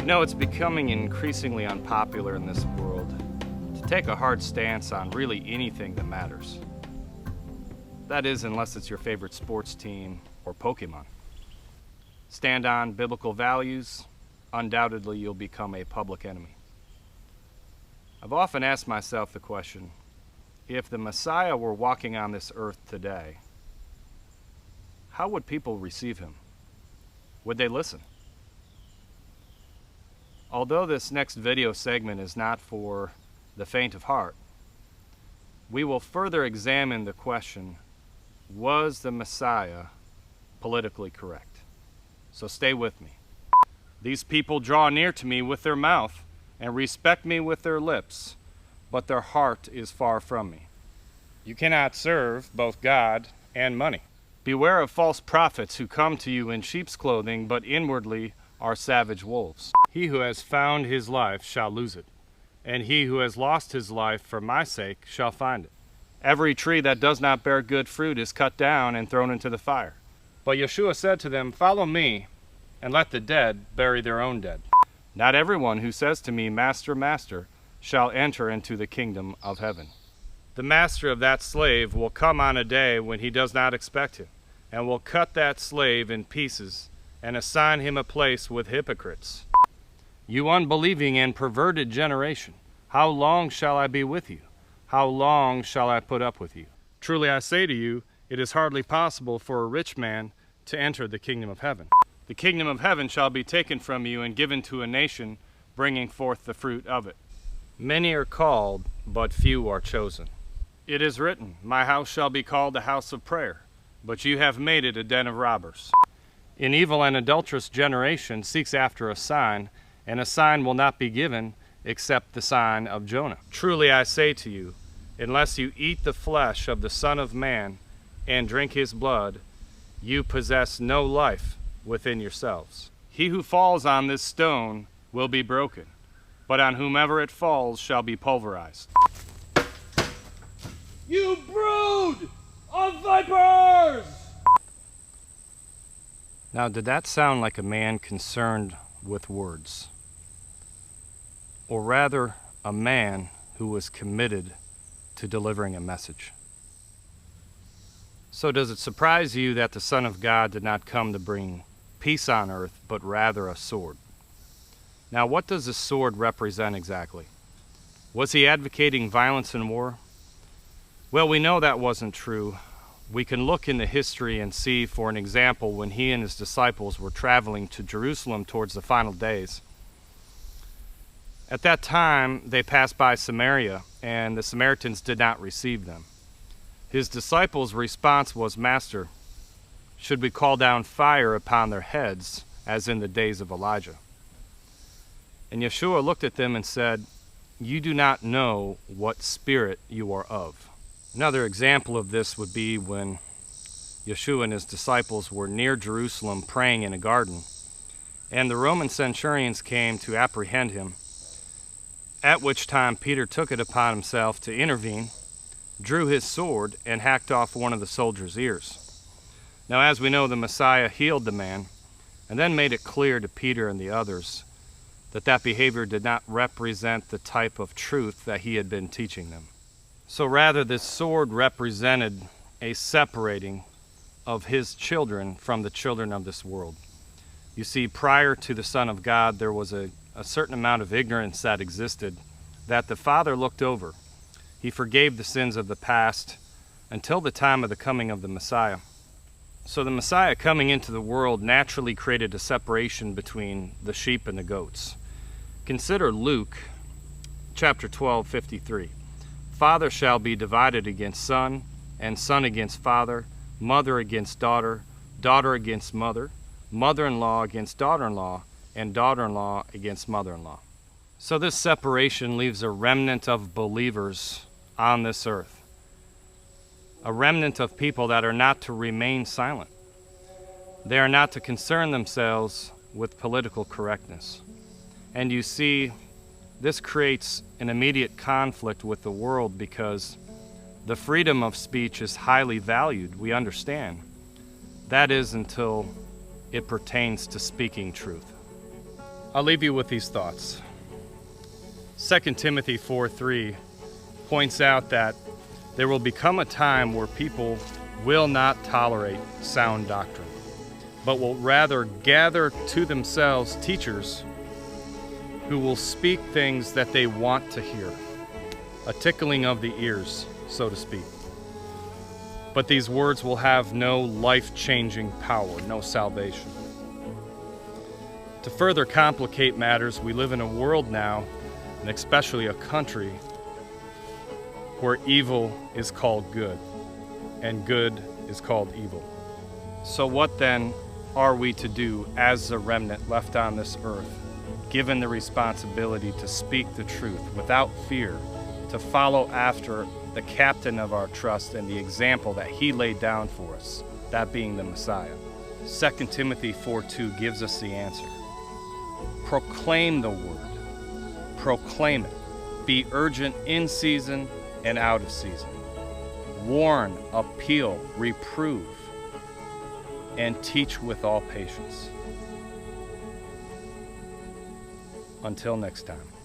know, it's becoming increasingly unpopular in this world to take a hard stance on really anything that matters. That is, unless it's your favorite sports team or Pokemon. Stand on biblical values, undoubtedly you'll become a public enemy. I've often asked myself the question, if the Messiah were walking on this earth today, how would people receive him? Would they listen? Although this next video segment is not for the faint of heart, we will further examine the question, was the Messiah politically correct? So stay with me. These people draw near to me with their mouth and respect me with their lips, but their heart is far from me. You cannot serve both God and money. Beware of false prophets who come to you in sheep's clothing, but inwardly are savage wolves. He who has found his life shall lose it, and he who has lost his life for my sake shall find it. Every tree that does not bear good fruit is cut down and thrown into the fire. But Yeshua said to them, follow me, and let the dead bury their own dead. Not everyone who says to me, Master, Master, shall enter into the kingdom of heaven. The master of that slave will come on a day when he does not expect him, and will cut that slave in pieces, and assign him a place with hypocrites. You unbelieving and perverted generation, how long shall I be with you? How long shall I put up with you? Truly I say to you, it is hardly possible for a rich man to enter the kingdom of heaven. The kingdom of heaven shall be taken from you and given to a nation, bringing forth the fruit of it. Many are called, but few are chosen. It is written, my house shall be called a house of prayer, but you have made it a den of robbers. An evil and adulterous generation seeks after a sign, and a sign will not be given except the sign of Jonah. Truly I say to you, unless you eat the flesh of the Son of Man and drink his blood, you possess no life within yourselves. He who falls on this stone will be broken, but on whomever it falls shall be pulverized. You brood of vipers! Now, did that sound like a man concerned with words? Or rather, a man who was committed to delivering a message? So does it surprise you that the Son of God did not come to bring peace on earth, but rather a sword? Now, what does a sword represent exactly? Was he advocating violence and war? Well, we know that wasn't true. We can look in the history and see, for an example, when he and his disciples were traveling to Jerusalem towards the final days. At that time, they passed by Samaria, and the Samaritans did not receive them. His disciples' response was, Master, should we call down fire upon their heads, as in the days of Elijah? And Yeshua looked at them and said, you do not know what spirit you are of. Another example of this would be when Yeshua and his disciples were near Jerusalem praying in a garden, and the Roman centurions came to apprehend him, at which time Peter took it upon himself to intervene, drew his sword, and hacked off one of the soldiers' ears. Now, as we know, the Messiah healed the man, and then made it clear to Peter and the others that that behavior did not represent the type of truth that he had been teaching them. So rather, this sword represented a separating of his children from the children of this world. You see, prior to the Son of God, there was a certain amount of ignorance that existed that the Father looked over. He forgave the sins of the past until the time of the coming of the Messiah. So the Messiah coming into the world naturally created a separation between the sheep and the goats. Consider Luke chapter 12:53. Father shall be divided against son, and son against father, mother against daughter, daughter against mother, mother-in-law against daughter-in-law, and daughter-in-law against mother-in-law. So this separation leaves a remnant of believers on this earth. A remnant of people that are not to remain silent. They are not to concern themselves with political correctness. And you see, this creates an immediate conflict with the world because the freedom of speech is highly valued, we understand. That is until it pertains to speaking truth. I'll leave you with these thoughts. 2 Timothy 4:3 points out that there will become a time where people will not tolerate sound doctrine, but will rather gather to themselves teachers who will speak things that they want to hear, a tickling of the ears, so to speak. But these words will have no life-changing power, no salvation. To further complicate matters, we live in a world now, and especially a country, where evil is called good, and good is called evil. So what then are we to do as a remnant left on this earth, given the responsibility to speak the truth without fear, to follow after the captain of our trust and the example that he laid down for us, that being the Messiah? 2 Timothy 4:2 gives us the answer. Proclaim the word. Proclaim it. Be urgent in season and out of season. Warn, appeal, reprove, and teach with all patience. Until next time.